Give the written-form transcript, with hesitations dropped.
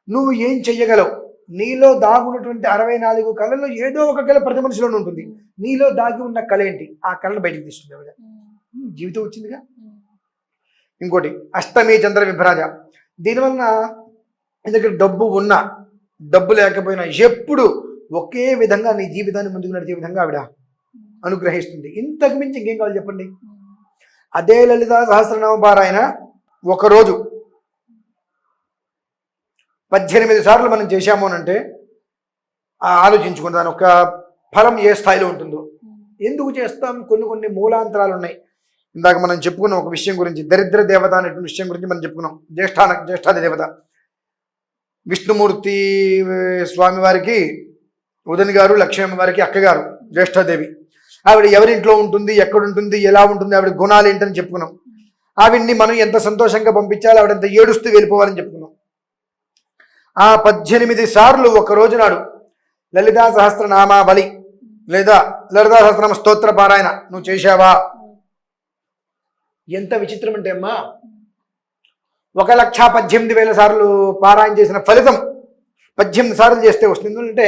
నువ్వు ఏం చెయ్యగలవు, నీలో దాగున్నటువంటి 64 కళల్లో ఏదో ఒక కళ ప్రతి మనిషిలోనే ఉంటుంది. నీలో దాగి ఉన్న కళ ఏంటి, ఆ కళను బయటికి తీస్తుంది ఆవిడ. జీవితం వచ్చిందిగా. ఇంకోటి అష్టమి చంద్ర విభ్రాజ. దీనివలన నీ దగ్గర డబ్బు ఉన్నా డబ్బు లేకపోయినా ఎప్పుడు ఒకే విధంగా నీ జీవితాన్ని ముందుకు నడిచే విధంగా ఆవిడ అనుగ్రహిస్తుంది. ఇంతకు మించి ఇంకేం కావాలి చెప్పండి. అదే లలితా సహస్రనామ పారాయణ ఒకరోజు 18 సార్లు మనం చేశాము అని అంటే ఆలోచించుకుని దాని ఒక ఫలం ఏ స్థాయిలో ఉంటుందో. ఎందుకు చేస్తాం, కొన్ని మూలాంతరాలు ఉన్నాయి. ఇందాక మనం చెప్పుకున్నాం ఒక విషయం గురించి, దరిద్ర దేవత అనేటువంటి విషయం గురించి మనం చెప్పుకున్నాం. జ్యేష్ఠాది దేవత విష్ణుమూర్తి స్వామి వారికి ఉదయ్ గారు, లక్ష్మీ వారికి అక్కగారు జ్యేష్ఠాదేవి. ఆవిడ ఎవరింట్లో ఉంటుంది, ఎక్కడుంటుంది, ఎలా ఉంటుంది, ఆవిడ గుణాలు ఏంటని చెప్పుకున్నాం. ఆవిడ్ని మనం ఎంత సంతోషంగా పంపించాలి, ఆవిడంత ఏడుస్తూ వెళ్ళిపోవాలని చెప్పుకున్నాం. ఆ 18 సార్లు ఒక రోజు నాడు లలితా సహస్రనామావళి లేదా లలితా సహస్రనామ స్తోత్ర పారాయణ నువ్వు చేశావా? ఎంత విచిత్రం అంటే అమ్మా, 1,18,000 సార్లు పారాయణ చేసిన ఫలితం 18 సార్లు చేస్తే వస్తుంది. ఎందుకంటే